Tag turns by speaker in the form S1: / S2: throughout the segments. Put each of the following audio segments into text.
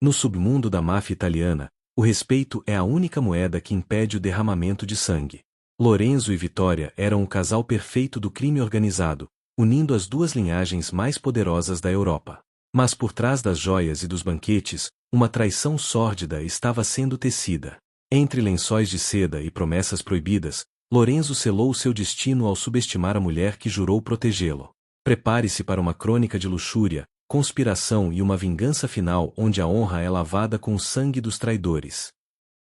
S1: No submundo da máfia italiana, o respeito é a única moeda que impede o derramamento de sangue. Lorenzo e Vittoria eram o casal perfeito do crime organizado, unindo as duas linhagens mais poderosas da Europa. Mas por trás das joias e dos banquetes, uma traição sórdida estava sendo tecida. Entre lençóis de seda e promessas proibidas, Lorenzo selou seu destino ao subestimar a mulher que jurou protegê-lo. Prepare-se para uma crônica de luxúria, conspiração e uma vingança final onde a honra é lavada com o sangue dos traidores.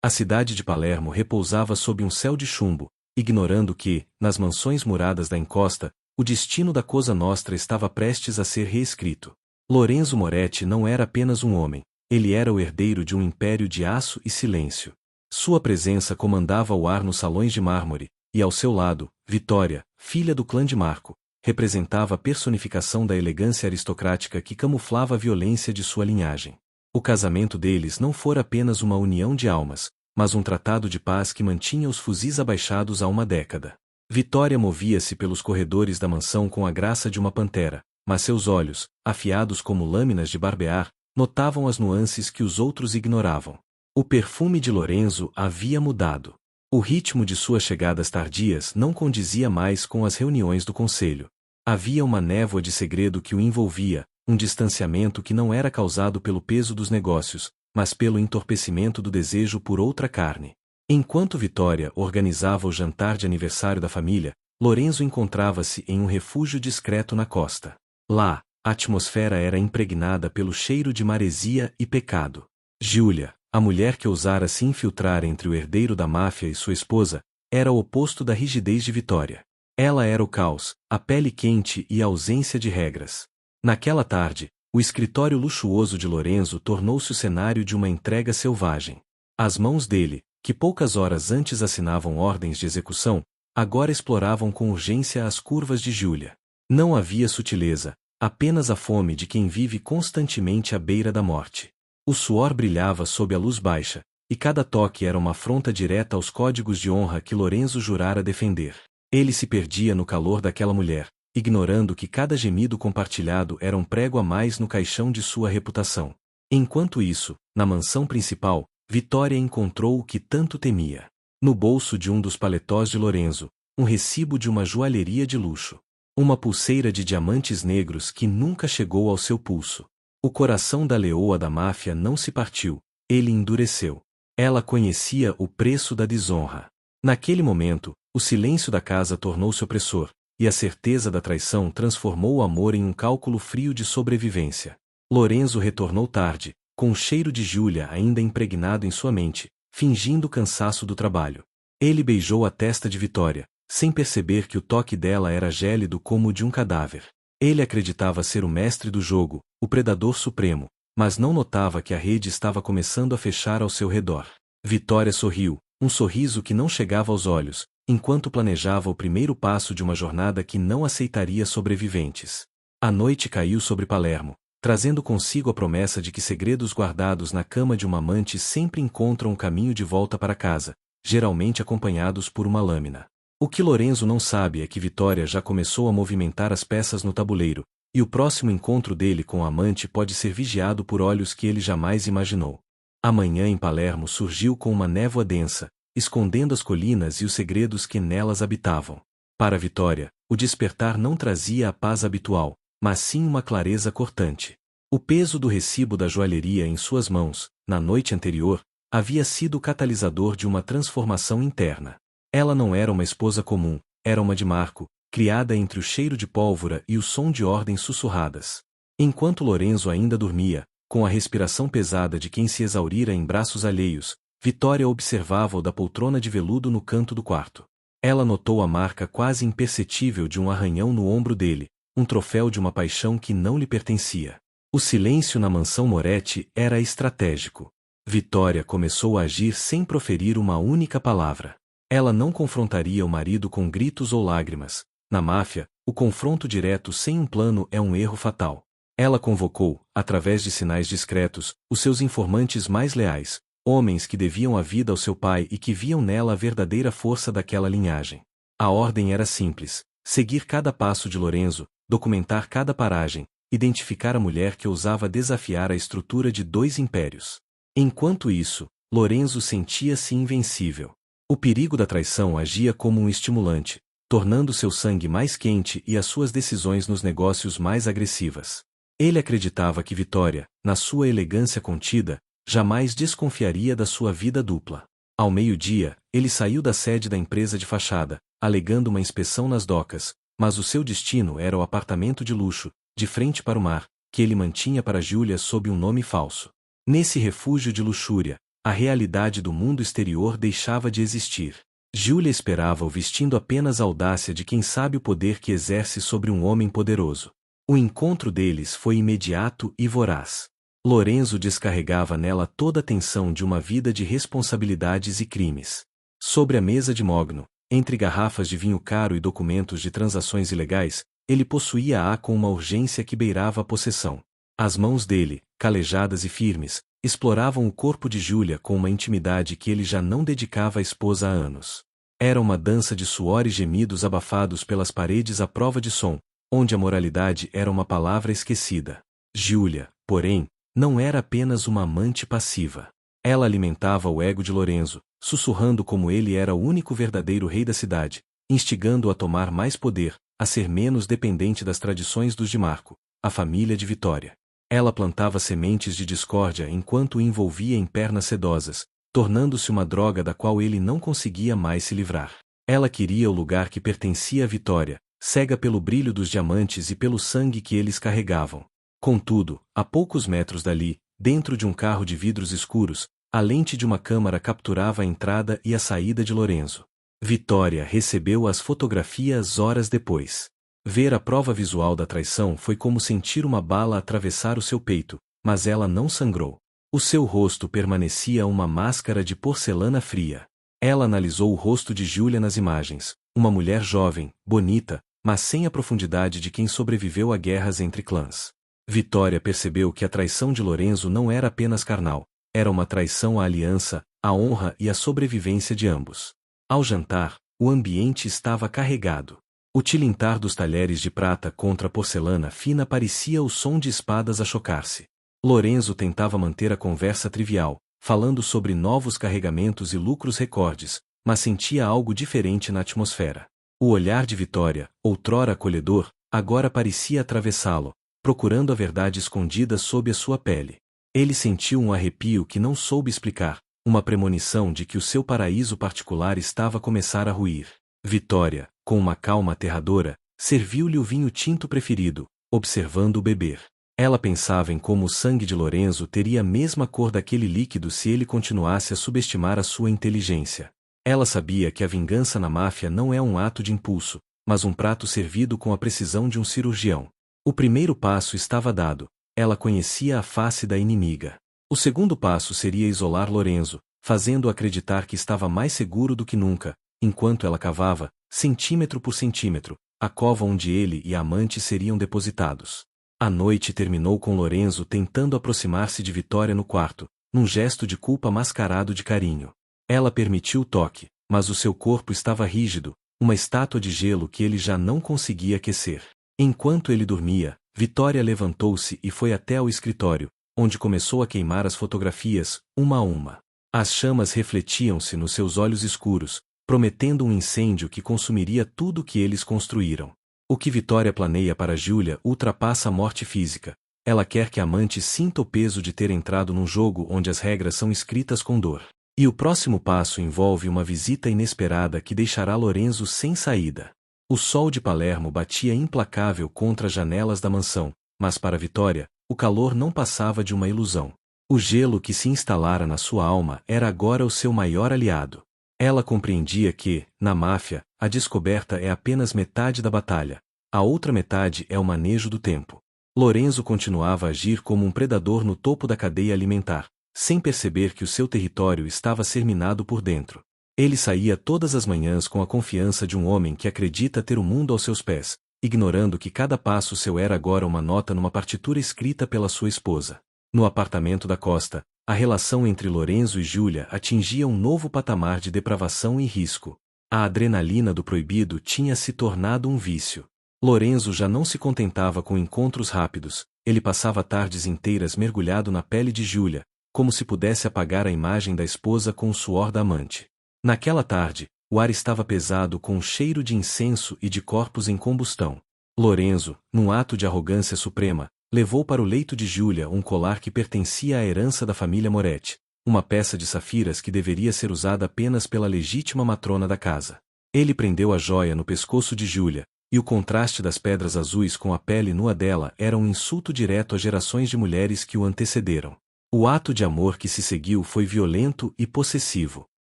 S1: A cidade de Palermo repousava sob um céu de chumbo, ignorando que, nas mansões muradas da encosta, o destino da Cosa Nostra estava prestes a ser reescrito. Lorenzo Moretti não era apenas um homem, ele era o herdeiro de um império de aço e silêncio. Sua presença comandava o ar nos salões de mármore, e ao seu lado, Vittoria, filha do clã de Marco, representava a personificação da elegância aristocrática que camuflava a violência de sua linhagem. O casamento deles não fora apenas uma união de almas, mas um tratado de paz que mantinha os fuzis abaixados há uma década. Vittoria movia-se pelos corredores da mansão com a graça de uma pantera, mas seus olhos, afiados como lâminas de barbear, notavam as nuances que os outros ignoravam. O perfume de Lorenzo havia mudado. O ritmo de suas chegadas tardias não condizia mais com as reuniões do conselho. Havia uma névoa de segredo que o envolvia, um distanciamento que não era causado pelo peso dos negócios, mas pelo entorpecimento do desejo por outra carne. Enquanto Vittoria organizava o jantar de aniversário da família, Lorenzo encontrava-se em um refúgio discreto na costa. Lá, a atmosfera era impregnada pelo cheiro de maresia e pecado. Giulia, a mulher que ousara se infiltrar entre o herdeiro da máfia e sua esposa, era o oposto da rigidez de Vittoria. Ela era o caos, a pele quente e a ausência de regras. Naquela tarde, o escritório luxuoso de Lorenzo tornou-se o cenário de uma entrega selvagem. As mãos dele, que poucas horas antes assinavam ordens de execução, agora exploravam com urgência as curvas de Giulia. Não havia sutileza, apenas a fome de quem vive constantemente à beira da morte. O suor brilhava sob a luz baixa, e cada toque era uma afronta direta aos códigos de honra que Lorenzo jurara defender. Ele se perdia no calor daquela mulher, ignorando que cada gemido compartilhado era um prego a mais no caixão de sua reputação. Enquanto isso, na mansão principal, Vittoria encontrou o que tanto temia. No bolso de um dos paletós de Lorenzo, um recibo de uma joalheria de luxo. Uma pulseira de diamantes negros que nunca chegou ao seu pulso. O coração da leoa da máfia não se partiu, ele endureceu. Ela conhecia o preço da desonra. Naquele momento, o silêncio da casa tornou-se opressor, e a certeza da traição transformou o amor em um cálculo frio de sobrevivência. Lorenzo retornou tarde, com o cheiro de Giulia ainda impregnado em sua mente, fingindo o cansaço do trabalho. Ele beijou a testa de Vittoria, sem perceber que o toque dela era gélido como o de um cadáver. Ele acreditava ser o mestre do jogo, o predador supremo, mas não notava que a rede estava começando a fechar ao seu redor. Vittoria sorriu, um sorriso que não chegava aos olhos, enquanto planejava o primeiro passo de uma jornada que não aceitaria sobreviventes. A noite caiu sobre Palermo, trazendo consigo a promessa de que segredos guardados na cama de uma amante sempre encontram o caminho de volta para casa, geralmente acompanhados por uma lâmina. O que Lorenzo não sabe é que Vittoria já começou a movimentar as peças no tabuleiro, e o próximo encontro dele com a amante pode ser vigiado por olhos que ele jamais imaginou. A manhã em Palermo surgiu com uma névoa densa, escondendo as colinas e os segredos que nelas habitavam. Para Vittoria, o despertar não trazia a paz habitual, mas sim uma clareza cortante. O peso do recibo da joalheria em suas mãos, na noite anterior, havia sido o catalisador de uma transformação interna. Ela não era uma esposa comum, era uma de Marco, criada entre o cheiro de pólvora e o som de ordens sussurradas. Enquanto Lorenzo ainda dormia, com a respiração pesada de quem se exaurira em braços alheios, Vittoria observava-o da poltrona de veludo no canto do quarto. Ela notou a marca quase imperceptível de um arranhão no ombro dele, um troféu de uma paixão que não lhe pertencia. O silêncio na mansão Moretti era estratégico. Vittoria começou a agir sem proferir uma única palavra. Ela não confrontaria o marido com gritos ou lágrimas. Na máfia, o confronto direto sem um plano é um erro fatal. Ela convocou, através de sinais discretos, os seus informantes mais leais, homens que deviam a vida ao seu pai e que viam nela a verdadeira força daquela linhagem. A ordem era simples: seguir cada passo de Lorenzo, documentar cada paragem, identificar a mulher que ousava desafiar a estrutura de dois impérios. Enquanto isso, Lorenzo sentia-se invencível. O perigo da traição agia como um estimulante, tornando seu sangue mais quente e as suas decisões nos negócios mais agressivas. Ele acreditava que Vitória, na sua elegância contida, jamais desconfiaria da sua vida dupla. Ao meio-dia, ele saiu da sede da empresa de fachada, alegando uma inspeção nas docas, mas o seu destino era o apartamento de luxo, de frente para o mar, que ele mantinha para Júlia sob um nome falso. Nesse refúgio de luxúria, a realidade do mundo exterior deixava de existir. Júlia esperava-o vestindo apenas a audácia de quem sabe o poder que exerce sobre um homem poderoso. O encontro deles foi imediato e voraz. Lorenzo descarregava nela toda a tensão de uma vida de responsabilidades e crimes. Sobre a mesa de mogno, entre garrafas de vinho caro e documentos de transações ilegais, ele possuía-a com uma urgência que beirava a possessão. As mãos dele, calejadas e firmes, exploravam o corpo de Júlia com uma intimidade que ele já não dedicava à esposa há anos. Era uma dança de suor e gemidos abafados pelas paredes à prova de som, onde a moralidade era uma palavra esquecida. Júlia, porém, não era apenas uma amante passiva. Ela alimentava o ego de Lorenzo, sussurrando como ele era o único verdadeiro rei da cidade, instigando-o a tomar mais poder, a ser menos dependente das tradições dos de Marco, a família de Vitória. Ela plantava sementes de discórdia enquanto o envolvia em pernas sedosas, tornando-se uma droga da qual ele não conseguia mais se livrar. Ela queria o lugar que pertencia à Vitória, cega pelo brilho dos diamantes e pelo sangue que eles carregavam. Contudo, a poucos metros dali, dentro de um carro de vidros escuros, a lente de uma câmara capturava a entrada e a saída de Lorenzo. Vitória recebeu as fotografias horas depois. Ver a prova visual da traição foi como sentir uma bala atravessar o seu peito, mas ela não sangrou. O seu rosto permanecia uma máscara de porcelana fria. Ela analisou o rosto de Júlia nas imagens, uma mulher jovem, bonita, mas sem a profundidade de quem sobreviveu a guerras entre clãs. Vitória percebeu que a traição de Lorenzo não era apenas carnal, era uma traição à aliança, à honra e à sobrevivência de ambos. Ao jantar, o ambiente estava carregado. O tilintar dos talheres de prata contra a porcelana fina parecia o som de espadas a chocar-se. Lorenzo tentava manter a conversa trivial, falando sobre novos carregamentos e lucros recordes, mas sentia algo diferente na atmosfera. O olhar de Vitória, outrora acolhedor, agora parecia atravessá-lo, procurando a verdade escondida sob a sua pele. Ele sentiu um arrepio que não soube explicar, uma premonição de que o seu paraíso particular estava a começar a ruir. Vitória, com uma calma aterradora, serviu-lhe o vinho tinto preferido, observando-o beber. Ela pensava em como o sangue de Lorenzo teria a mesma cor daquele líquido se ele continuasse a subestimar a sua inteligência. Ela sabia que a vingança na máfia não é um ato de impulso, mas um prato servido com a precisão de um cirurgião. O primeiro passo estava dado, ela conhecia a face da inimiga. O segundo passo seria isolar Lorenzo, fazendo-o acreditar que estava mais seguro do que nunca, enquanto ela cavava, centímetro por centímetro, a cova onde ele e a amante seriam depositados. A noite terminou com Lorenzo tentando aproximar-se de Vitória no quarto, num gesto de culpa mascarado de carinho. Ela permitiu o toque, mas o seu corpo estava rígido, uma estátua de gelo que ele já não conseguia aquecer. Enquanto ele dormia, Vitória levantou-se e foi até ao escritório, onde começou a queimar as fotografias, uma a uma. As chamas refletiam-se nos seus olhos escuros, prometendo um incêndio que consumiria tudo o que eles construíram. O que Vitória planeia para Júlia ultrapassa a morte física. Ela quer que a amante sinta o peso de ter entrado num jogo onde as regras são escritas com dor. E o próximo passo envolve uma visita inesperada que deixará Lorenzo sem saída. O sol de Palermo batia implacável contra as janelas da mansão, mas para Vitória, o calor não passava de uma ilusão. O gelo que se instalara na sua alma era agora o seu maior aliado. Ela compreendia que, na máfia, a descoberta é apenas metade da batalha. A outra metade é o manejo do tempo. Lorenzo continuava a agir como um predador no topo da cadeia alimentar, sem perceber que o seu território estava a ser minado por dentro. Ele saía todas as manhãs com a confiança de um homem que acredita ter o mundo aos seus pés, ignorando que cada passo seu era agora uma nota numa partitura escrita pela sua esposa. No apartamento da Costa, a relação entre Lorenzo e Júlia atingia um novo patamar de depravação e risco. A adrenalina do proibido tinha se tornado um vício. Lorenzo já não se contentava com encontros rápidos, ele passava tardes inteiras mergulhado na pele de Giulia, como se pudesse apagar a imagem da esposa com o suor da amante. Naquela tarde, o ar estava pesado com o cheiro de incenso e de corpos em combustão. Lorenzo, num ato de arrogância suprema, levou para o leito de Giulia um colar que pertencia à herança da família Moretti, uma peça de safiras que deveria ser usada apenas pela legítima matrona da casa. Ele prendeu a joia no pescoço de Giulia, e o contraste das pedras azuis com a pele nua dela era um insulto direto às gerações de mulheres que o antecederam. O ato de amor que se seguiu foi violento e possessivo.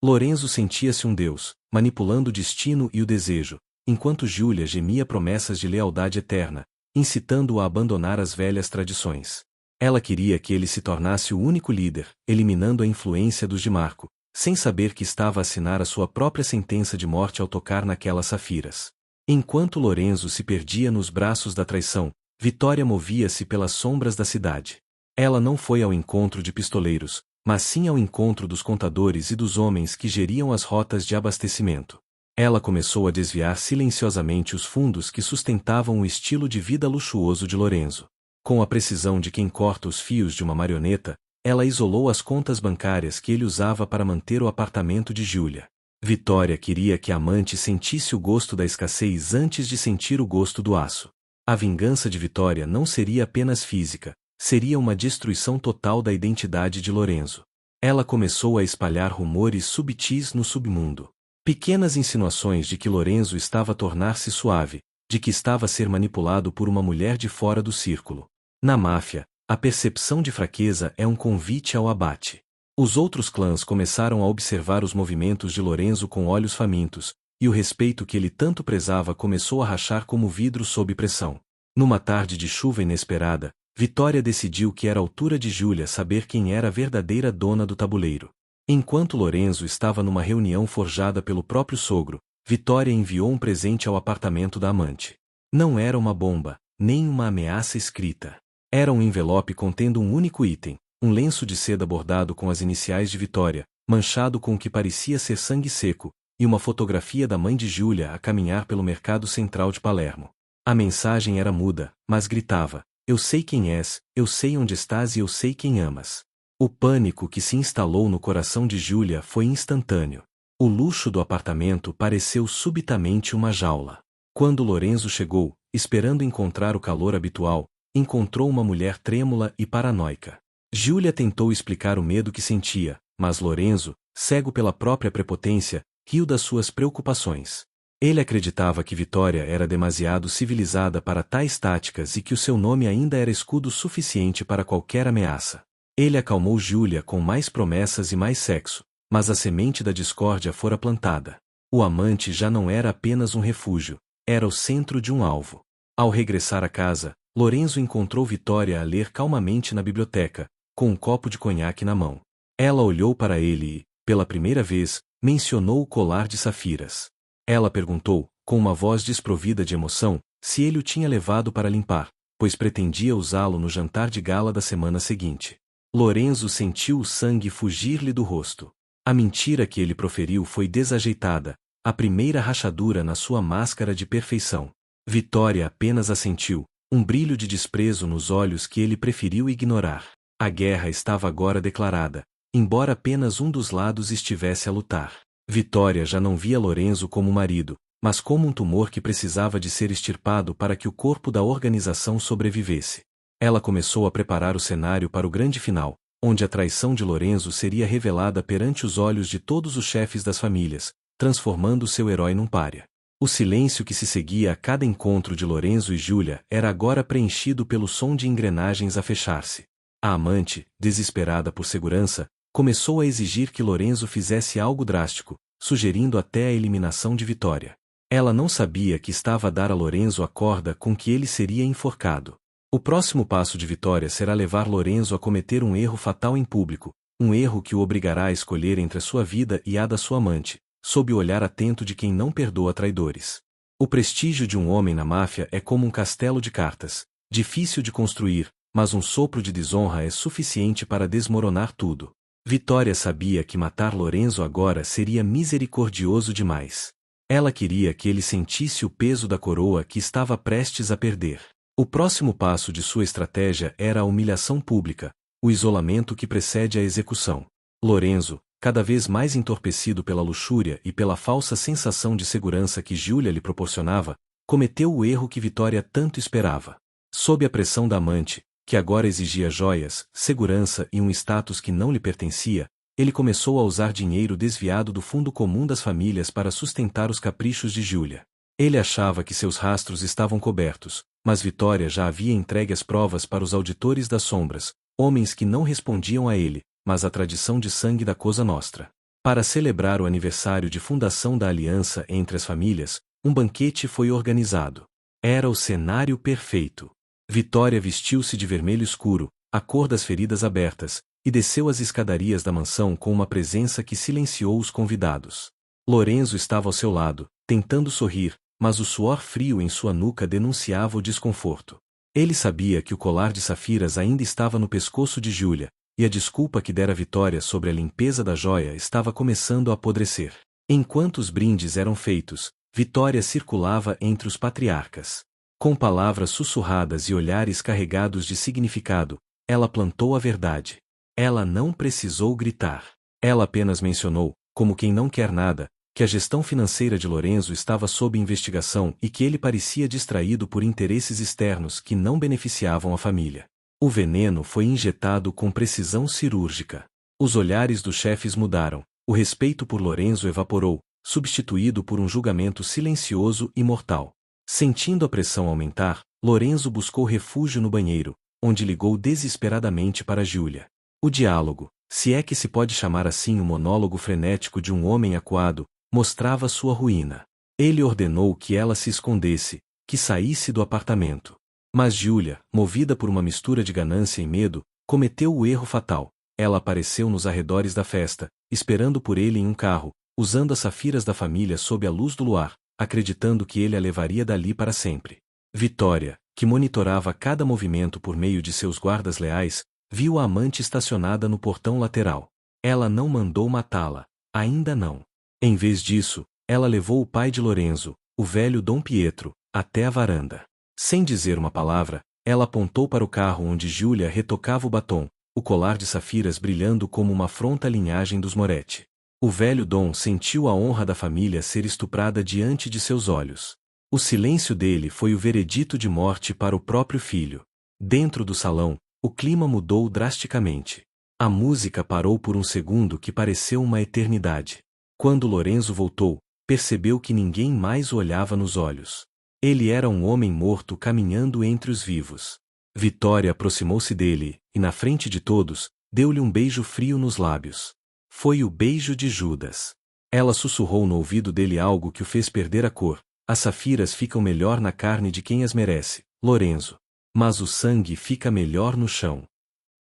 S1: Lorenzo sentia-se um deus, manipulando o destino e o desejo, enquanto Giulia gemia promessas de lealdade eterna, incitando-o a abandonar as velhas tradições. Ela queria que ele se tornasse o único líder, eliminando a influência dos de Marco, sem saber que estava a assinar a sua própria sentença de morte ao tocar naquelas safiras. Enquanto Lorenzo se perdia nos braços da traição, Vitória movia-se pelas sombras da cidade. Ela não foi ao encontro de pistoleiros, mas sim ao encontro dos contadores e dos homens que geriam as rotas de abastecimento. Ela começou a desviar silenciosamente os fundos que sustentavam o estilo de vida luxuoso de Lorenzo. Com a precisão de quem corta os fios de uma marioneta, ela isolou as contas bancárias que ele usava para manter o apartamento de Giulia. Vitória queria que a amante sentisse o gosto da escassez antes de sentir o gosto do aço. A vingança de Vitória não seria apenas física, seria uma destruição total da identidade de Lorenzo. Ela começou a espalhar rumores subtis no submundo. Pequenas insinuações de que Lorenzo estava a tornar-se suave, de que estava a ser manipulado por uma mulher de fora do círculo. Na máfia, a percepção de fraqueza é um convite ao abate. Os outros clãs começaram a observar os movimentos de Lorenzo com olhos famintos, e o respeito que ele tanto prezava começou a rachar como vidro sob pressão. Numa tarde de chuva inesperada, Vitória decidiu que era a altura de Giulia saber quem era a verdadeira dona do tabuleiro. Enquanto Lorenzo estava numa reunião forjada pelo próprio sogro, Vitória enviou um presente ao apartamento da amante. Não era uma bomba, nem uma ameaça escrita. Era um envelope contendo um único item, um lenço de seda bordado com as iniciais de Vitória, manchado com o que parecia ser sangue seco, e uma fotografia da mãe de Giulia a caminhar pelo mercado central de Palermo. A mensagem era muda, mas gritava: "Eu sei quem és, eu sei onde estás e eu sei quem amas." O pânico que se instalou no coração de Giulia foi instantâneo. O luxo do apartamento pareceu subitamente uma jaula. Quando Lorenzo chegou, esperando encontrar o calor habitual, encontrou uma mulher trêmula e paranoica. Giulia tentou explicar o medo que sentia, mas Lorenzo, cego pela própria prepotência, riu das suas preocupações. Ele acreditava que Vitória era demasiado civilizada para tais táticas e que o seu nome ainda era escudo suficiente para qualquer ameaça. Ele acalmou Giulia com mais promessas e mais sexo, mas a semente da discórdia fora plantada. O amante já não era apenas um refúgio, era o centro de um alvo. Ao regressar à casa, Lorenzo encontrou Vitória a ler calmamente na biblioteca, com um copo de conhaque na mão. Ela olhou para ele e, pela primeira vez, mencionou o colar de safiras. Ela perguntou, com uma voz desprovida de emoção, se ele o tinha levado para limpar, pois pretendia usá-lo no jantar de gala da semana seguinte. Lorenzo sentiu o sangue fugir-lhe do rosto. A mentira que ele proferiu foi desajeitada, a primeira rachadura na sua máscara de perfeição. Vitória apenas assentiu, um brilho de desprezo nos olhos que ele preferiu ignorar. A guerra estava agora declarada, embora apenas um dos lados estivesse a lutar. Vitória já não via Lorenzo como marido, mas como um tumor que precisava de ser extirpado para que o corpo da organização sobrevivesse. Ela começou a preparar o cenário para o grande final, onde a traição de Lorenzo seria revelada perante os olhos de todos os chefes das famílias, transformando seu herói num pária. O silêncio que se seguia a cada encontro de Lorenzo e Giulia era agora preenchido pelo som de engrenagens a fechar-se. A amante, desesperada por segurança, começou a exigir que Lorenzo fizesse algo drástico, sugerindo até a eliminação de Vitória. Ela não sabia que estava a dar a Lorenzo a corda com que ele seria enforcado. O próximo passo de Vitória será levar Lorenzo a cometer um erro fatal em público, um erro que o obrigará a escolher entre a sua vida e a da sua amante, sob o olhar atento de quem não perdoa traidores. O prestígio de um homem na máfia é como um castelo de cartas, difícil de construir, mas um sopro de desonra é suficiente para desmoronar tudo. Vitória sabia que matar Lorenzo agora seria misericordioso demais. Ela queria que ele sentisse o peso da coroa que estava prestes a perder. O próximo passo de sua estratégia era a humilhação pública, o isolamento que precede a execução. Lorenzo, cada vez mais entorpecido pela luxúria e pela falsa sensação de segurança que Giulia lhe proporcionava, cometeu o erro que Vitória tanto esperava. Sob a pressão da amante, que agora exigia joias, segurança e um status que não lhe pertencia, ele começou a usar dinheiro desviado do fundo comum das famílias para sustentar os caprichos de Giulia. Ele achava que seus rastros estavam cobertos, mas Vitória já havia entregue as provas para os auditores das sombras, homens que não respondiam a ele, mas à tradição de sangue da Cosa Nostra. Para celebrar o aniversário de fundação da aliança entre as famílias, um banquete foi organizado. Era o cenário perfeito. Vitória vestiu-se de vermelho escuro, a cor das feridas abertas, e desceu as escadarias da mansão com uma presença que silenciou os convidados. Lorenzo estava ao seu lado, tentando sorrir, mas o suor frio em sua nuca denunciava o desconforto. Ele sabia que o colar de safiras ainda estava no pescoço de Giulia, e a desculpa que dera Vitória sobre a limpeza da joia estava começando a apodrecer. Enquanto os brindes eram feitos, Vitória circulava entre os patriarcas. Com palavras sussurradas e olhares carregados de significado, ela plantou a verdade. Ela não precisou gritar. Ela apenas mencionou, como quem não quer nada, que a gestão financeira de Lorenzo estava sob investigação e que ele parecia distraído por interesses externos que não beneficiavam a família. O veneno foi injetado com precisão cirúrgica. Os olhares dos chefes mudaram, o respeito por Lorenzo evaporou, substituído por um julgamento silencioso e mortal. Sentindo a pressão aumentar, Lorenzo buscou refúgio no banheiro, onde ligou desesperadamente para Giulia. O diálogo, se é que se pode chamar assim o monólogo frenético de um homem acuado, mostrava sua ruína. Ele ordenou que ela se escondesse, que saísse do apartamento. Mas Giulia, movida por uma mistura de ganância e medo, cometeu o erro fatal. Ela apareceu nos arredores da festa, esperando por ele em um carro, usando as safiras da família sob a luz do luar, acreditando que ele a levaria dali para sempre. Vitória, que monitorava cada movimento por meio de seus guardas leais, viu a amante estacionada no portão lateral. Ela não mandou matá-la, ainda não. Em vez disso, ela levou o pai de Lorenzo, o velho Dom Pietro, até a varanda. Sem dizer uma palavra, ela apontou para o carro onde Giulia retocava o batom, o colar de safiras brilhando como uma afronta à linhagem dos Moretti. O velho Dom sentiu a honra da família ser estuprada diante de seus olhos. O silêncio dele foi o veredito de morte para o próprio filho. Dentro do salão, o clima mudou drasticamente. A música parou por um segundo que pareceu uma eternidade. Quando Lorenzo voltou, percebeu que ninguém mais o olhava nos olhos. Ele era um homem morto caminhando entre os vivos. Vitória aproximou-se dele, e na frente de todos, deu-lhe um beijo frio nos lábios. Foi o beijo de Judas. Ela sussurrou no ouvido dele algo que o fez perder a cor. As safiras ficam melhor na carne de quem as merece, Lorenzo. Mas o sangue fica melhor no chão.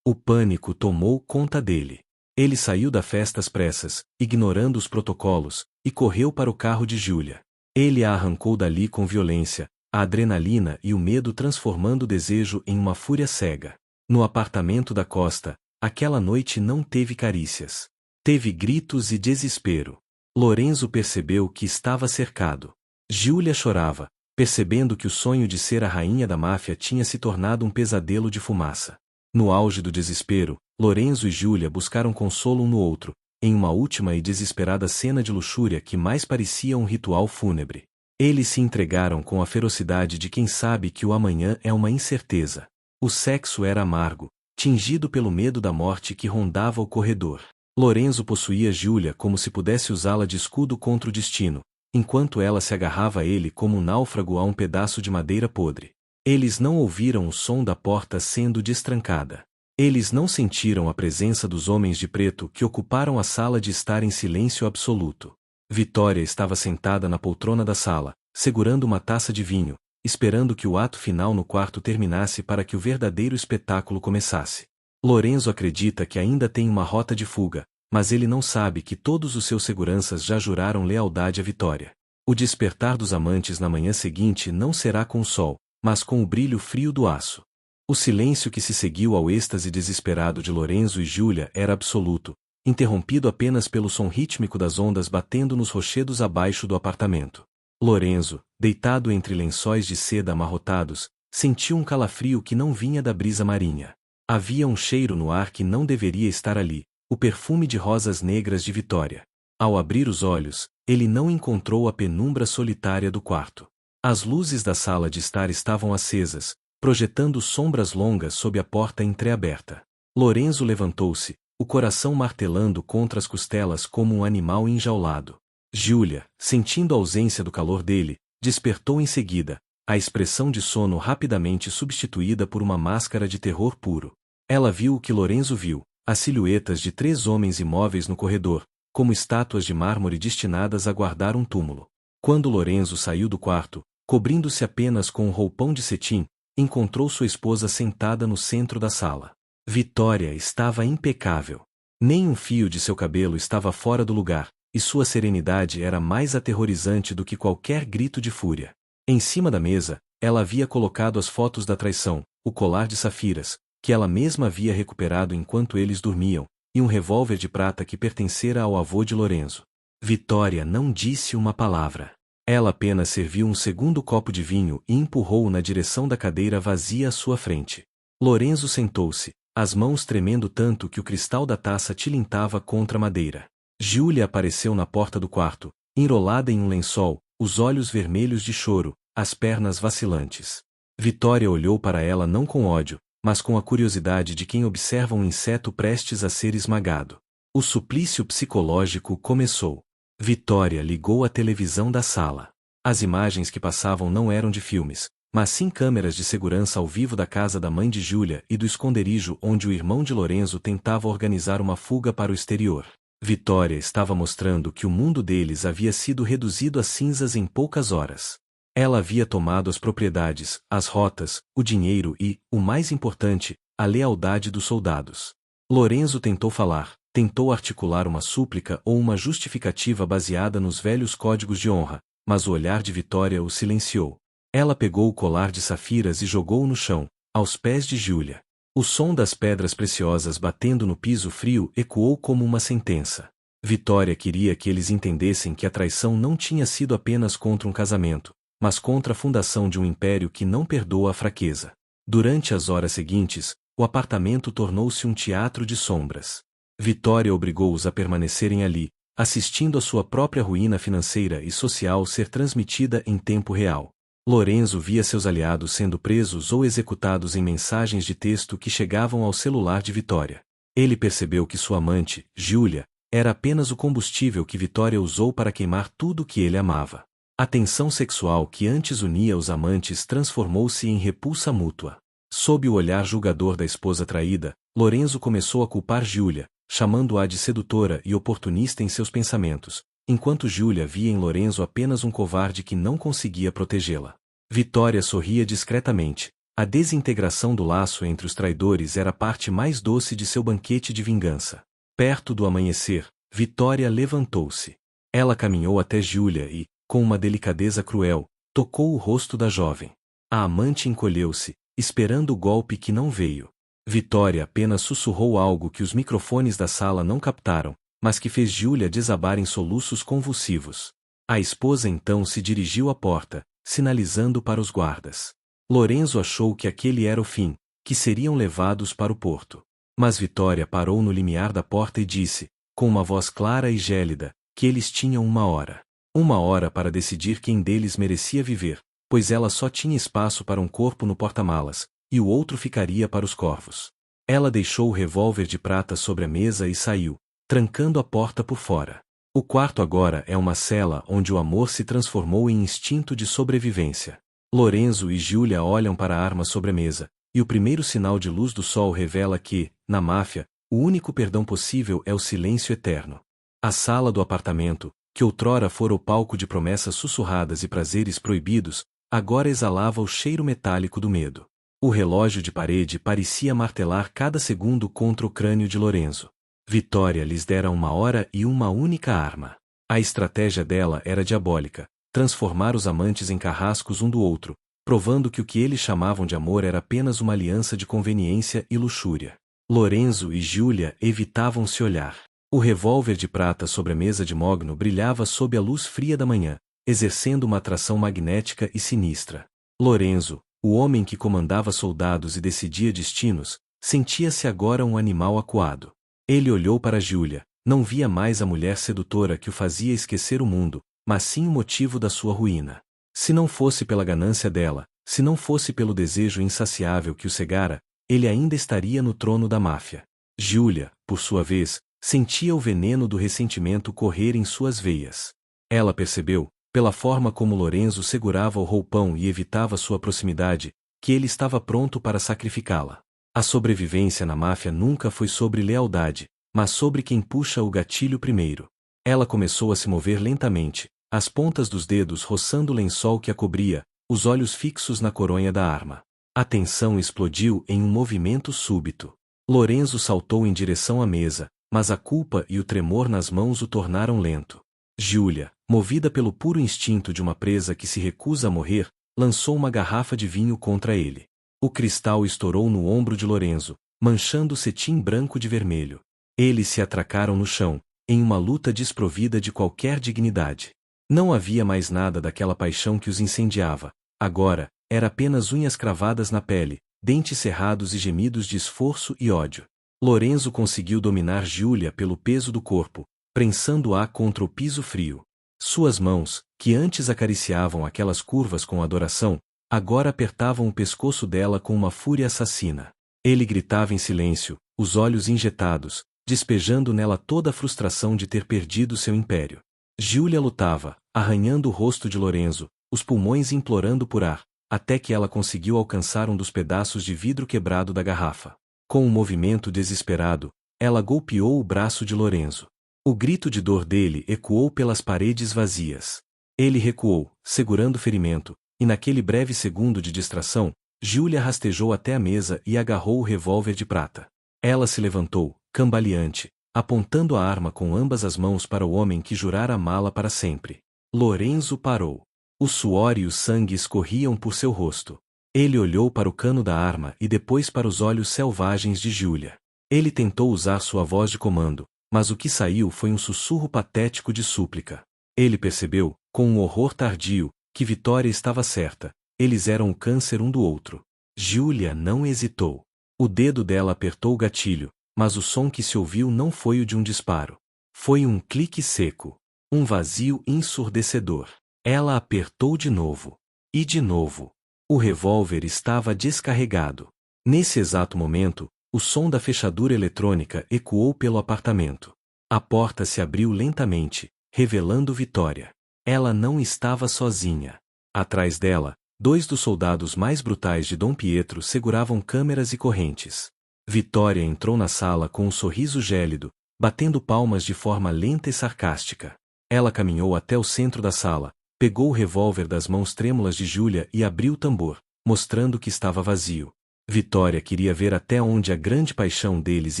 S1: O pânico tomou conta dele. Ele saiu da festa às pressas, ignorando os protocolos, e correu para o carro de Giulia. Ele a arrancou dali com violência, a adrenalina e o medo transformando o desejo em uma fúria cega. No apartamento da Costa, aquela noite não teve carícias. Teve gritos e desespero. Lorenzo percebeu que estava cercado. Giulia chorava, percebendo que o sonho de ser a rainha da máfia tinha se tornado um pesadelo de fumaça. No auge do desespero, Lorenzo e Giulia buscaram consolo um no outro, em uma última e desesperada cena de luxúria que mais parecia um ritual fúnebre. Eles se entregaram com a ferocidade de quem sabe que o amanhã é uma incerteza. O sexo era amargo, tingido pelo medo da morte que rondava o corredor. Lorenzo possuía Giulia como se pudesse usá-la de escudo contra o destino, enquanto ela se agarrava a ele como um náufrago a um pedaço de madeira podre. Eles não ouviram o som da porta sendo destrancada. Eles não sentiram a presença dos homens de preto que ocuparam a sala de estar em silêncio absoluto. Vitória estava sentada na poltrona da sala, segurando uma taça de vinho, esperando que o ato final no quarto terminasse para que o verdadeiro espetáculo começasse. Lorenzo acredita que ainda tem uma rota de fuga, mas ele não sabe que todos os seus seguranças já juraram lealdade à Vitória. O despertar dos amantes na manhã seguinte não será com o sol, mas com o brilho frio do aço. O silêncio que se seguiu ao êxtase desesperado de Lorenzo e Giulia era absoluto, interrompido apenas pelo som rítmico das ondas batendo nos rochedos abaixo do apartamento. Lorenzo, deitado entre lençóis de seda amarrotados, sentiu um calafrio que não vinha da brisa marinha. Havia um cheiro no ar que não deveria estar ali, o perfume de rosas negras de Vitória. Ao abrir os olhos, ele não encontrou a penumbra solitária do quarto. As luzes da sala de estar estavam acesas, projetando sombras longas sob a porta entreaberta. Lorenzo levantou-se, o coração martelando contra as costelas como um animal enjaulado. Giulia, sentindo a ausência do calor dele, despertou em seguida, a expressão de sono rapidamente substituída por uma máscara de terror puro. Ela viu o que Lorenzo viu, as silhuetas de 3 homens imóveis no corredor, como estátuas de mármore destinadas a guardar um túmulo. Quando Lorenzo saiu do quarto, cobrindo-se apenas com um roupão de cetim, encontrou sua esposa sentada no centro da sala. Vitória estava impecável. Nem um fio de seu cabelo estava fora do lugar, e sua serenidade era mais aterrorizante do que qualquer grito de fúria. Em cima da mesa, ela havia colocado as fotos da traição, o colar de safiras, que ela mesma havia recuperado enquanto eles dormiam, e um revólver de prata que pertencera ao avô de Lorenzo. Vitória não disse uma palavra. Ela apenas serviu um segundo copo de vinho e empurrou-o na direção da cadeira vazia à sua frente. Lorenzo sentou-se, as mãos tremendo tanto que o cristal da taça tilintava contra a madeira. Giulia apareceu na porta do quarto, enrolada em um lençol, os olhos vermelhos de choro, as pernas vacilantes. Vitória olhou para ela não com ódio, mas com a curiosidade de quem observa um inseto prestes a ser esmagado. O suplício psicológico começou. Vitória ligou a televisão da sala. As imagens que passavam não eram de filmes, mas sim câmeras de segurança ao vivo da casa da mãe de Giulia e do esconderijo onde o irmão de Lorenzo tentava organizar uma fuga para o exterior. Vitória estava mostrando que o mundo deles havia sido reduzido a cinzas em poucas horas. Ela havia tomado as propriedades, as rotas, o dinheiro e, o mais importante, a lealdade dos soldados. Lorenzo tentou falar, tentou articular uma súplica ou uma justificativa baseada nos velhos códigos de honra, mas o olhar de Vitória o silenciou. Ela pegou o colar de safiras e jogou-o no chão, aos pés de Giulia. O som das pedras preciosas batendo no piso frio ecoou como uma sentença. Vitória queria que eles entendessem que a traição não tinha sido apenas contra um casamento, mas contra a fundação de um império que não perdoa a fraqueza. Durante as horas seguintes, o apartamento tornou-se um teatro de sombras. Vitória obrigou-os a permanecerem ali, assistindo a sua própria ruína financeira e social ser transmitida em tempo real. Lorenzo via seus aliados sendo presos ou executados em mensagens de texto que chegavam ao celular de Vitória. Ele percebeu que sua amante, Giulia, era apenas o combustível que Vitória usou para queimar tudo o que ele amava. A tensão sexual que antes unia os amantes transformou-se em repulsa mútua. Sob o olhar julgador da esposa traída, Lorenzo começou a culpar Giulia, chamando-a de sedutora e oportunista em seus pensamentos, enquanto Giulia via em Lorenzo apenas um covarde que não conseguia protegê-la. Vitória sorria discretamente. A desintegração do laço entre os traidores era a parte mais doce de seu banquete de vingança. Perto do amanhecer, Vitória levantou-se. Ela caminhou até Giulia e, com uma delicadeza cruel, tocou o rosto da jovem. A amante encolheu-se, esperando o golpe que não veio. Vitória apenas sussurrou algo que os microfones da sala não captaram, mas que fez Giulia desabar em soluços convulsivos. A esposa então se dirigiu à porta, sinalizando para os guardas. Lorenzo achou que aquele era o fim, que seriam levados para o porto. Mas Vitória parou no limiar da porta e disse, com uma voz clara e gélida, que eles tinham 1 hora. 1 hora para decidir quem deles merecia viver, pois ela só tinha espaço para um corpo no porta-malas, e o outro ficaria para os corvos. Ela deixou o revólver de prata sobre a mesa e saiu, trancando a porta por fora. O quarto agora é uma cela onde o amor se transformou em instinto de sobrevivência. Lorenzo e Giulia olham para a arma sobre a mesa, e o primeiro sinal de luz do sol revela que, na máfia, o único perdão possível é o silêncio eterno. A sala do apartamento, que outrora fora o palco de promessas sussurradas e prazeres proibidos, agora exalava o cheiro metálico do medo. O relógio de parede parecia martelar cada segundo contra o crânio de Lorenzo. Vitória lhes dera 1 hora e uma única arma. A estratégia dela era diabólica, transformar os amantes em carrascos um do outro, provando que o que eles chamavam de amor era apenas uma aliança de conveniência e luxúria. Lorenzo e Giulia evitavam se olhar. O revólver de prata sobre a mesa de mogno brilhava sob a luz fria da manhã, exercendo uma atração magnética e sinistra. Lorenzo, o homem que comandava soldados e decidia destinos, sentia-se agora um animal acuado. Ele olhou para Giulia, não via mais a mulher sedutora que o fazia esquecer o mundo, mas sim o motivo da sua ruína. Se não fosse pela ganância dela, se não fosse pelo desejo insaciável que o cegara, ele ainda estaria no trono da máfia. Giulia, por sua vez, sentia o veneno do ressentimento correr em suas veias. Ela percebeu, pela forma como Lorenzo segurava o roupão e evitava sua proximidade, que ele estava pronto para sacrificá-la. A sobrevivência na máfia nunca foi sobre lealdade, mas sobre quem puxa o gatilho primeiro. Ela começou a se mover lentamente, as pontas dos dedos roçando o lençol que a cobria, os olhos fixos na coronha da arma. A tensão explodiu em um movimento súbito. Lorenzo saltou em direção à mesa, mas a culpa e o tremor nas mãos o tornaram lento. Giulia, movida pelo puro instinto de uma presa que se recusa a morrer, lançou uma garrafa de vinho contra ele. O cristal estourou no ombro de Lorenzo, manchando o cetim branco de vermelho. Eles se atracaram no chão, em uma luta desprovida de qualquer dignidade. Não havia mais nada daquela paixão que os incendiava. Agora, era apenas unhas cravadas na pele, dentes cerrados e gemidos de esforço e ódio. Lorenzo conseguiu dominar Giulia pelo peso do corpo, prensando-a contra o piso frio. Suas mãos, que antes acariciavam aquelas curvas com adoração, agora apertavam o pescoço dela com uma fúria assassina. Ele gritava em silêncio, os olhos injetados, despejando nela toda a frustração de ter perdido seu império. Giulia lutava, arranhando o rosto de Lorenzo, os pulmões implorando por ar, até que ela conseguiu alcançar um dos pedaços de vidro quebrado da garrafa. Com um movimento desesperado, ela golpeou o braço de Lorenzo. O grito de dor dele ecoou pelas paredes vazias. Ele recuou, segurando o ferimento, e naquele breve segundo de distração, Giulia rastejou até a mesa e agarrou o revólver de prata. Ela se levantou, cambaleante, apontando a arma com ambas as mãos para o homem que jurara amá-la para sempre. Lorenzo parou. O suor e o sangue escorriam por seu rosto. Ele olhou para o cano da arma e depois para os olhos selvagens de Giulia. Ele tentou usar sua voz de comando, mas o que saiu foi um sussurro patético de súplica. Ele percebeu, com um horror tardio, que Vitória estava certa. Eles eram o câncer um do outro. Giulia não hesitou. O dedo dela apertou o gatilho, mas o som que se ouviu não foi o de um disparo. Foi um clique seco. Um vazio ensurdecedor. Ela apertou de novo. E de novo. O revólver estava descarregado. Nesse exato momento, o som da fechadura eletrônica ecoou pelo apartamento. A porta se abriu lentamente, revelando Vitória. Ela não estava sozinha. Atrás dela, dois dos soldados mais brutais de Dom Pietro seguravam câmeras e correntes. Vitória entrou na sala com um sorriso gélido, batendo palmas de forma lenta e sarcástica. Ela caminhou até o centro da sala, pegou o revólver das mãos trêmulas de Giulia e abriu o tambor, mostrando que estava vazio. Vitória queria ver até onde a grande paixão deles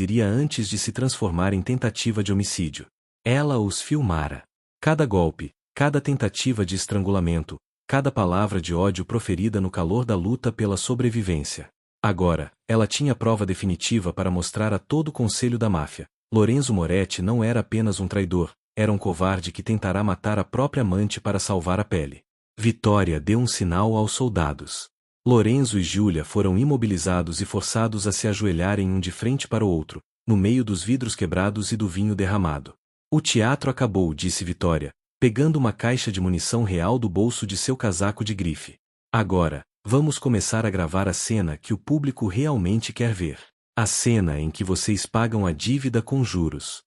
S1: iria antes de se transformar em tentativa de homicídio. Ela os filmara. Cada golpe, cada tentativa de estrangulamento, cada palavra de ódio proferida no calor da luta pela sobrevivência. Agora, ela tinha prova definitiva para mostrar a todo o conselho da máfia. Lorenzo Moretti não era apenas um traidor, era um covarde que tentará matar a própria amante para salvar a pele. Vitória deu um sinal aos soldados. Lorenzo e Giulia foram imobilizados e forçados a se ajoelharem um de frente para o outro, no meio dos vidros quebrados e do vinho derramado. O teatro acabou, disse Vitória, pegando uma caixa de munição real do bolso de seu casaco de grife. Agora, vamos começar a gravar a cena que o público realmente quer ver. A cena em que vocês pagam a dívida com juros.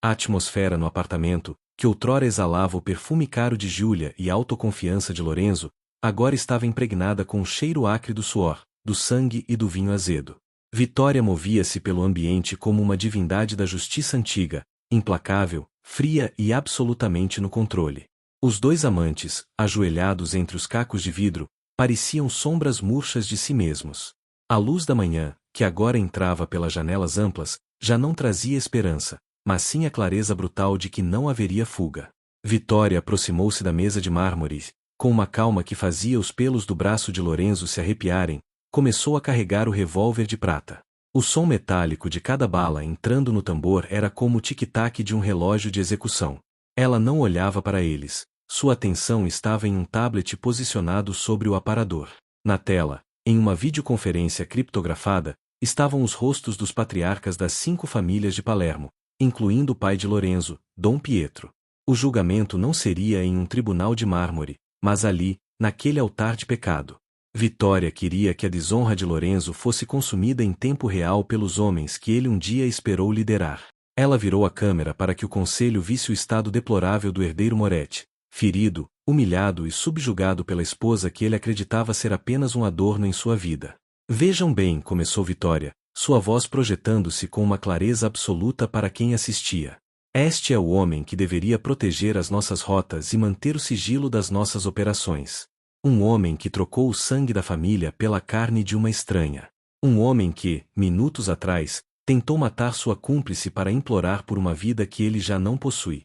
S1: A atmosfera no apartamento, que outrora exalava o perfume caro de Giulia e a autoconfiança de Lorenzo, agora estava impregnada com o cheiro acre do suor, do sangue e do vinho azedo. Vitória movia-se pelo ambiente como uma divindade da justiça antiga, implacável, fria e absolutamente no controle. Os dois amantes, ajoelhados entre os cacos de vidro, pareciam sombras murchas de si mesmos. A luz da manhã, que agora entrava pelas janelas amplas, já não trazia esperança, mas sim a clareza brutal de que não haveria fuga. Vitória aproximou-se da mesa de mármore, com uma calma que fazia os pelos do braço de Lorenzo se arrepiarem, começou a carregar o revólver de prata. O som metálico de cada bala entrando no tambor era como o tic-tac de um relógio de execução. Ela não olhava para eles. Sua atenção estava em um tablet posicionado sobre o aparador. Na tela, em uma videoconferência criptografada, estavam os rostos dos patriarcas das 5 famílias de Palermo, incluindo o pai de Lorenzo, Dom Pietro. O julgamento não seria em um tribunal de mármore, mas ali, naquele altar de pecado. Vitória queria que a desonra de Lorenzo fosse consumida em tempo real pelos homens que ele um dia esperou liderar. Ela virou a câmera para que o conselho visse o estado deplorável do herdeiro Moretti, ferido, humilhado e subjugado pela esposa que ele acreditava ser apenas um adorno em sua vida. Vejam bem, começou Vitória, sua voz projetando-se com uma clareza absoluta para quem assistia. Este é o homem que deveria proteger as nossas rotas e manter o sigilo das nossas operações. Um homem que trocou o sangue da família pela carne de uma estranha. Um homem que, minutos atrás, tentou matar sua cúmplice para implorar por uma vida que ele já não possui.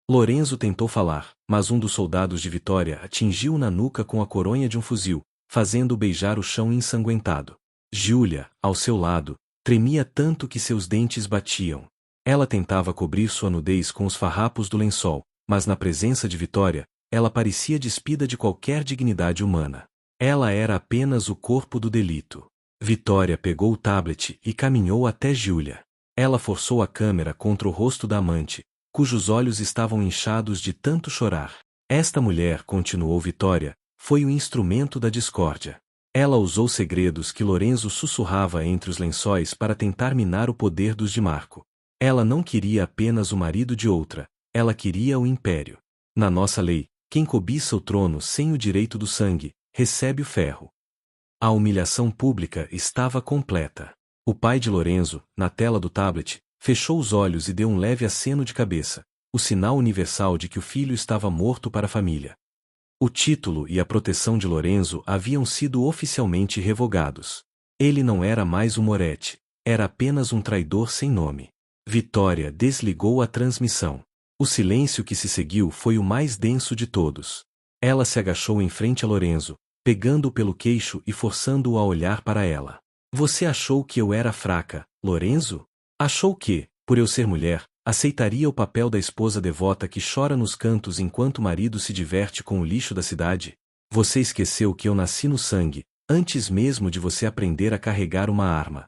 S1: Lorenzo tentou falar, mas um dos soldados de Vitória atingiu-o na nuca com a coronha de um fuzil, fazendo-o beijar o chão ensanguentado. Giulia, ao seu lado, tremia tanto que seus dentes batiam. Ela tentava cobrir sua nudez com os farrapos do lençol, mas na presença de Vitória, ela parecia despida de qualquer dignidade humana. Ela era apenas o corpo do delito. Vitória pegou o tablet e caminhou até Giulia. Ela forçou a câmera contra o rosto da amante, cujos olhos estavam inchados de tanto chorar. Esta mulher, continuou Vitória, foi o instrumento da discórdia. Ela usou segredos que Lorenzo sussurrava entre os lençóis para tentar minar o poder dos de Marco. Ela não queria apenas o marido de outra, ela queria o império. Na nossa lei, quem cobiça o trono sem o direito do sangue, recebe o ferro. A humilhação pública estava completa. O pai de Lorenzo, na tela do tablet, fechou os olhos e deu um leve aceno de cabeça, o sinal universal de que o filho estava morto para a família. O título e a proteção de Lorenzo haviam sido oficialmente revogados. Ele não era mais o Moretti, era apenas um traidor sem nome. Vitória desligou a transmissão. O silêncio que se seguiu foi o mais denso de todos. Ela se agachou em frente a Lorenzo, pegando-o pelo queixo e forçando-o a olhar para ela. Você achou que eu era fraca, Lorenzo? Achou que, por eu ser mulher, aceitaria o papel da esposa devota que chora nos cantos enquanto o marido se diverte com o lixo da cidade? Você esqueceu que eu nasci no sangue, antes mesmo de você aprender a carregar uma arma.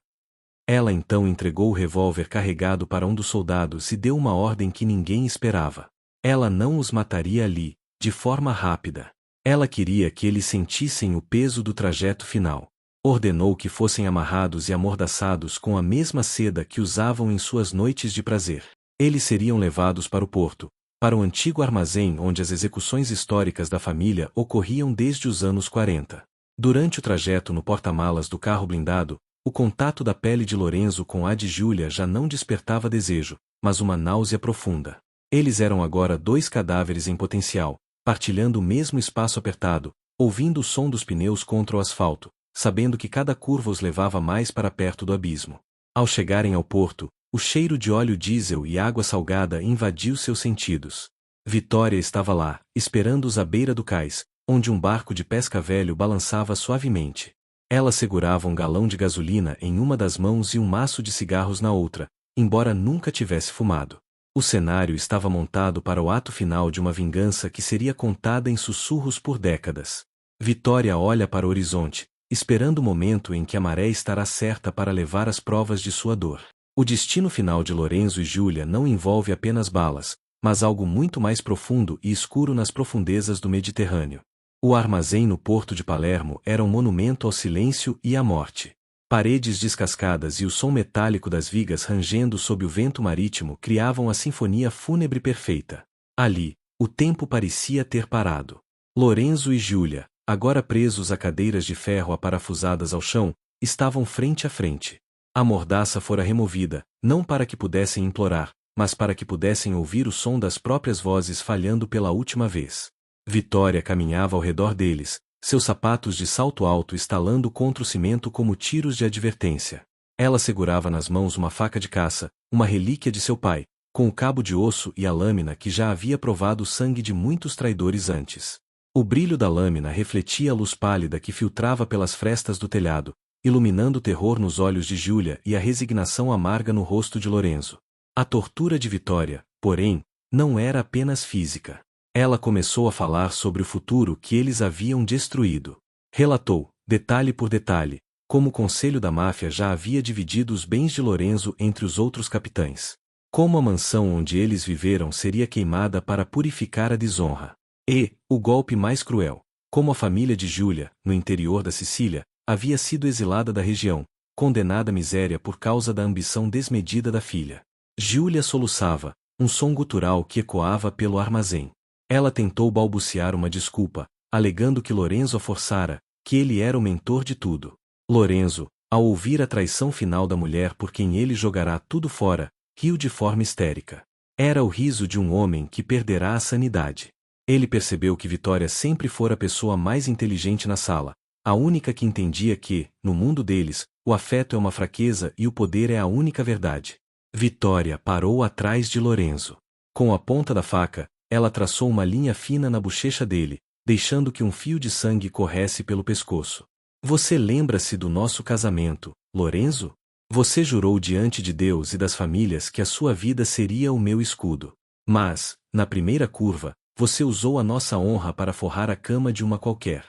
S1: Ela então entregou o revólver carregado para um dos soldados e deu uma ordem que ninguém esperava. Ela não os mataria ali, de forma rápida. Ela queria que eles sentissem o peso do trajeto final. Ordenou que fossem amarrados e amordaçados com a mesma seda que usavam em suas noites de prazer. Eles seriam levados para o porto, para o antigo armazém onde as execuções históricas da família ocorriam desde os anos 40. Durante o trajeto no porta-malas do carro blindado, o contato da pele de Lorenzo com a de Giulia já não despertava desejo, mas uma náusea profunda. Eles eram agora 2 cadáveres em potencial, partilhando o mesmo espaço apertado, ouvindo o som dos pneus contra o asfalto, sabendo que cada curva os levava mais para perto do abismo. Ao chegarem ao porto, o cheiro de óleo diesel e água salgada invadiu seus sentidos. Vitória estava lá, esperando-os à beira do cais, onde um barco de pesca velho balançava suavemente. Ela segurava um galão de gasolina em uma das mãos e um maço de cigarros na outra, embora nunca tivesse fumado. O cenário estava montado para o ato final de uma vingança que seria contada em sussurros por décadas. Vitória olha para o horizonte, esperando o momento em que a maré estará certa para levar as provas de sua dor. O destino final de Lorenzo e Giulia não envolve apenas balas, mas algo muito mais profundo e escuro nas profundezas do Mediterrâneo. O armazém no porto de Palermo era um monumento ao silêncio e à morte. Paredes descascadas e o som metálico das vigas rangendo sob o vento marítimo criavam a sinfonia fúnebre perfeita. Ali, o tempo parecia ter parado. Lorenzo e Giulia, agora presos a cadeiras de ferro aparafusadas ao chão, estavam frente a frente. A mordaça fora removida, não para que pudessem implorar, mas para que pudessem ouvir o som das próprias vozes falhando pela última vez. Vitória caminhava ao redor deles, seus sapatos de salto alto estalando contra o cimento como tiros de advertência. Ela segurava nas mãos uma faca de caça, uma relíquia de seu pai, com o cabo de osso e a lâmina que já havia provado o sangue de muitos traidores antes. O brilho da lâmina refletia a luz pálida que filtrava pelas frestas do telhado, iluminando o terror nos olhos de Júlia e a resignação amarga no rosto de Lorenzo. A tortura de Vitória, porém, não era apenas física. Ela começou a falar sobre o futuro que eles haviam destruído. Relatou, detalhe por detalhe, como o conselho da máfia já havia dividido os bens de Lorenzo entre os outros capitães. Como a mansão onde eles viveram seria queimada para purificar a desonra. E, o golpe mais cruel, como a família de Júlia, no interior da Sicília, havia sido exilada da região, condenada à miséria por causa da ambição desmedida da filha. Júlia soluçava, um som gutural que ecoava pelo armazém. Ela tentou balbuciar uma desculpa, alegando que Lorenzo a forçara, que ele era o mentor de tudo. Lorenzo, ao ouvir a traição final da mulher por quem ele jogará tudo fora, riu de forma histérica. Era o riso de um homem que perderá a sanidade. Ele percebeu que Vitória sempre fora a pessoa mais inteligente na sala, a única que entendia que, no mundo deles, o afeto é uma fraqueza e o poder é a única verdade. Vitória parou atrás de Lorenzo. Com a ponta da faca, ela traçou uma linha fina na bochecha dele, deixando que um fio de sangue corresse pelo pescoço. Você lembra-se do nosso casamento, Lorenzo? Você jurou diante de Deus e das famílias que a sua vida seria o meu escudo. Mas, na primeira curva, você usou a nossa honra para forrar a cama de uma qualquer.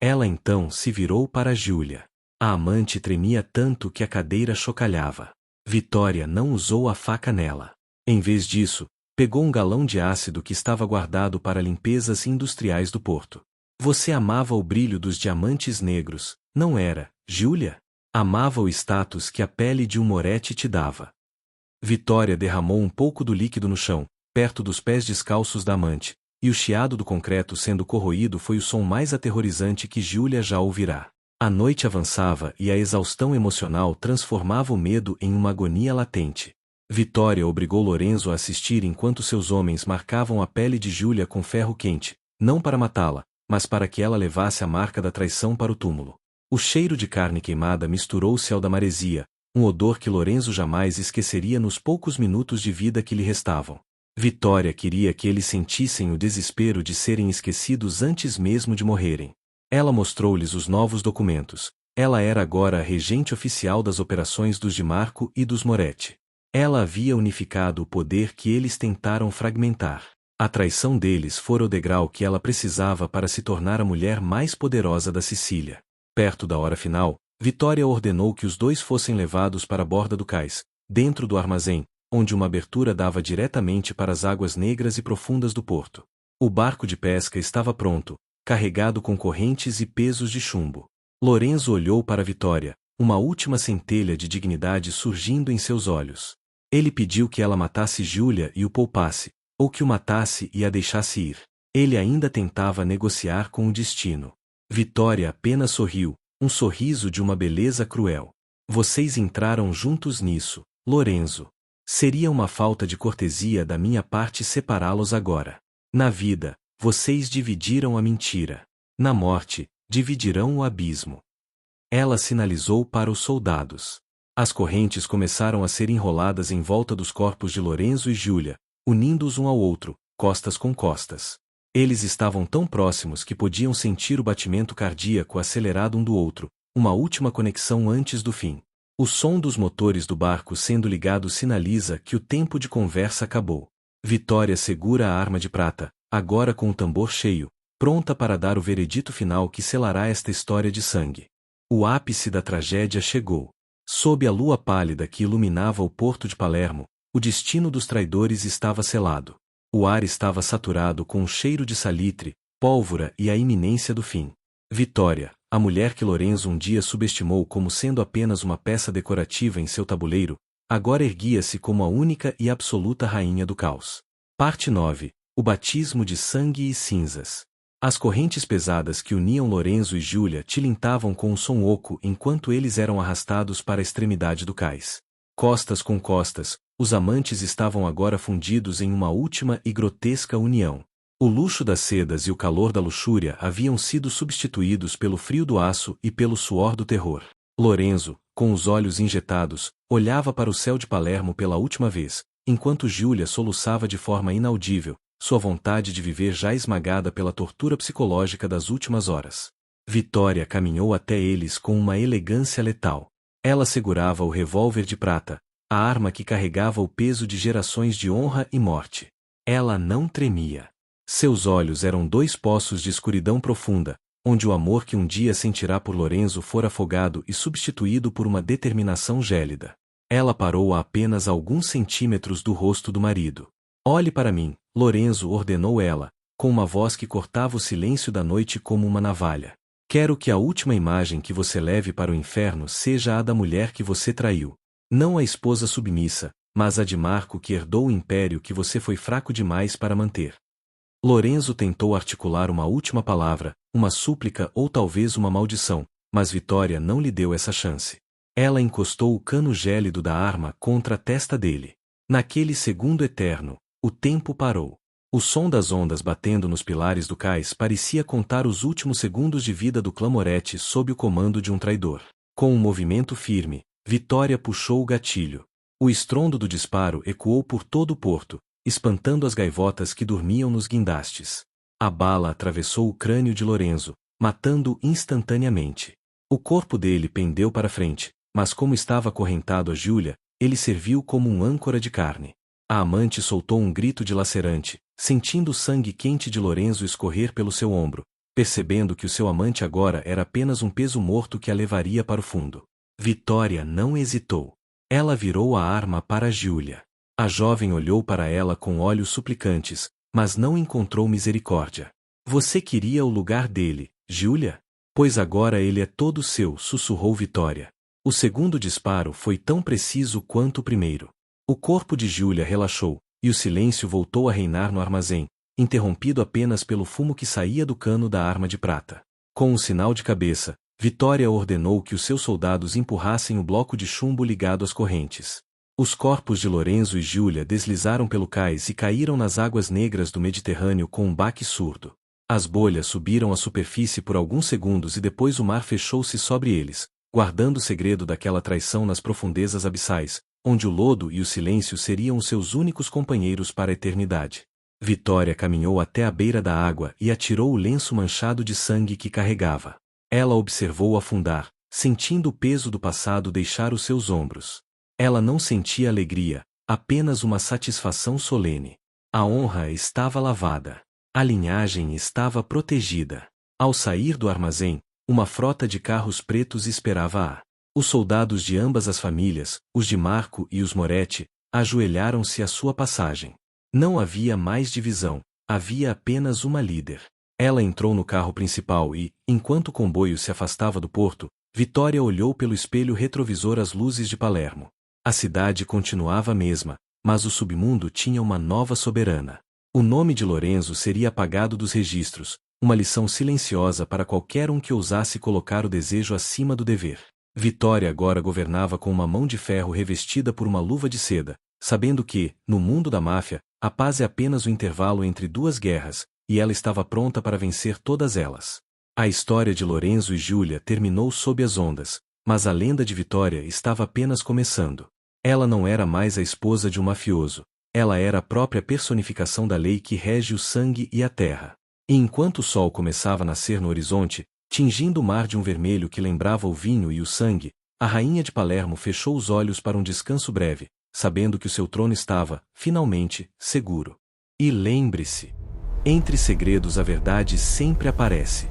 S1: Ela então se virou para Júlia. A amante tremia tanto que a cadeira chocalhava. Vitória não usou a faca nela. Em vez disso, pegou um galão de ácido que estava guardado para limpezas industriais do porto. Você amava o brilho dos diamantes negros, não era, Júlia? Amava o status que a pele de um Moretti te dava. Vitória derramou um pouco do líquido no chão, perto dos pés descalços da amante, e o chiado do concreto sendo corroído foi o som mais aterrorizante que Júlia já ouvirá. A noite avançava e a exaustão emocional transformava o medo em uma agonia latente. Vitória obrigou Lorenzo a assistir enquanto seus homens marcavam a pele de Júlia com ferro quente, não para matá-la, mas para que ela levasse a marca da traição para o túmulo. O cheiro de carne queimada misturou-se ao da maresia, um odor que Lorenzo jamais esqueceria nos poucos minutos de vida que lhe restavam. Vitória queria que eles sentissem o desespero de serem esquecidos antes mesmo de morrerem. Ela mostrou-lhes os novos documentos. Ela era agora a regente oficial das operações dos Di Marco e dos Moretti. Ela havia unificado o poder que eles tentaram fragmentar. A traição deles fora o degrau que ela precisava para se tornar a mulher mais poderosa da Sicília. Perto da hora final, Vitória ordenou que os dois fossem levados para a borda do cais, dentro do armazém, onde uma abertura dava diretamente para as águas negras e profundas do porto. O barco de pesca estava pronto, carregado com correntes e pesos de chumbo. Lorenzo olhou para Vitória, uma última centelha de dignidade surgindo em seus olhos. Ele pediu que ela matasse Júlia e o poupasse, ou que o matasse e a deixasse ir. Ele ainda tentava negociar com o destino. Vitória apenas sorriu, um sorriso de uma beleza cruel. Vocês entraram juntos nisso, Lorenzo. Seria uma falta de cortesia da minha parte separá-los agora. Na vida, vocês dividiram a mentira. Na morte, dividirão o abismo. Ela sinalizou para os soldados. As correntes começaram a ser enroladas em volta dos corpos de Lorenzo e Júlia, unindo-os um ao outro, costas com costas. Eles estavam tão próximos que podiam sentir o batimento cardíaco acelerado um do outro, uma última conexão antes do fim. O som dos motores do barco sendo ligado sinaliza que o tempo de conversa acabou. Vitória segura a arma de prata, agora com o tambor cheio, pronta para dar o veredito final que selará esta história de sangue. O ápice da tragédia chegou. Sob a lua pálida que iluminava o porto de Palermo, o destino dos traidores estava selado. O ar estava saturado com o cheiro de salitre, pólvora e a iminência do fim. Vitória, a mulher que Lorenzo um dia subestimou como sendo apenas uma peça decorativa em seu tabuleiro, agora erguia-se como a única e absoluta rainha do caos. Parte 9. O batismo de sangue e cinzas. As correntes pesadas que uniam Lorenzo e Júlia tilintavam com um som oco enquanto eles eram arrastados para a extremidade do cais. Costas com costas, os amantes estavam agora fundidos em uma última e grotesca união. O luxo das sedas e o calor da luxúria haviam sido substituídos pelo frio do aço e pelo suor do terror. Lorenzo, com os olhos injetados, olhava para o céu de Palermo pela última vez, enquanto Júlia soluçava de forma inaudível, sua vontade de viver já esmagada pela tortura psicológica das últimas horas. Vitória caminhou até eles com uma elegância letal. Ela segurava o revólver de prata, a arma que carregava o peso de gerações de honra e morte. Ela não tremia. Seus olhos eram dois poços de escuridão profunda, onde o amor que um dia sentirá por Lorenzo fora afogado e substituído por uma determinação gélida. Ela parou a apenas alguns centímetros do rosto do marido. Olhe para mim, Lorenzo, ordenou ela, com uma voz que cortava o silêncio da noite como uma navalha. Quero que a última imagem que você leve para o inferno seja a da mulher que você traiu. Não a esposa submissa, mas a de Marco que herdou o império que você foi fraco demais para manter. Lorenzo tentou articular uma última palavra, uma súplica ou talvez uma maldição, mas Vitória não lhe deu essa chance. Ela encostou o cano gélido da arma contra a testa dele. Naquele segundo eterno, o tempo parou. O som das ondas batendo nos pilares do cais parecia contar os últimos segundos de vida do Clamorete sob o comando de um traidor. Com um movimento firme, Vitória puxou o gatilho. O estrondo do disparo ecoou por todo o porto, espantando as gaivotas que dormiam nos guindastes. A bala atravessou o crânio de Lorenzo, matando-o instantaneamente. O corpo dele pendeu para frente, mas como estava acorrentado a Júlia, ele serviu como um âncora de carne. A amante soltou um grito dilacerante, sentindo o sangue quente de Lorenzo escorrer pelo seu ombro, percebendo que o seu amante agora era apenas um peso morto que a levaria para o fundo. Vitória não hesitou. Ela virou a arma para Júlia. A jovem olhou para ela com olhos suplicantes, mas não encontrou misericórdia. Você queria o lugar dele, Júlia? Pois agora ele é todo seu, sussurrou Vitória. O segundo disparo foi tão preciso quanto o primeiro. O corpo de Júlia relaxou, e o silêncio voltou a reinar no armazém, interrompido apenas pelo fumo que saía do cano da arma de prata. Com um sinal de cabeça, Vitória ordenou que os seus soldados empurrassem o bloco de chumbo ligado às correntes. Os corpos de Lorenzo e Júlia deslizaram pelo cais e caíram nas águas negras do Mediterrâneo com um baque surdo. As bolhas subiram à superfície por alguns segundos e depois o mar fechou-se sobre eles, guardando o segredo daquela traição nas profundezas abissais, onde o lodo e o silêncio seriam os seus únicos companheiros para a eternidade. Vitória caminhou até a beira da água e atirou o lenço manchado de sangue que carregava. Ela observou afundar, sentindo o peso do passado deixar os seus ombros. Ela não sentia alegria, apenas uma satisfação solene. A honra estava lavada. A linhagem estava protegida. Ao sair do armazém, uma frota de carros pretos esperava-a. Os soldados de ambas as famílias, os de Marco e os Moretti, ajoelharam-se à sua passagem. Não havia mais divisão, havia apenas uma líder. Ela entrou no carro principal e, enquanto o comboio se afastava do porto, Vitória olhou pelo espelho retrovisor as luzes de Palermo. A cidade continuava a mesma, mas o submundo tinha uma nova soberana. O nome de Lorenzo seria apagado dos registros, uma lição silenciosa para qualquer um que ousasse colocar o desejo acima do dever. Vitória agora governava com uma mão de ferro revestida por uma luva de seda, sabendo que, no mundo da máfia, a paz é apenas o intervalo entre duas guerras, e ela estava pronta para vencer todas elas. A história de Lorenzo e Júlia terminou sob as ondas, mas a lenda de Vitória estava apenas começando. Ela não era mais a esposa de um mafioso, ela era a própria personificação da lei que rege o sangue e a terra. E enquanto o sol começava a nascer no horizonte, tingindo o mar de um vermelho que lembrava o vinho e o sangue, a rainha de Palermo fechou os olhos para um descanso breve, sabendo que o seu trono estava, finalmente, seguro. E lembre-se: entre segredos a verdade sempre aparece.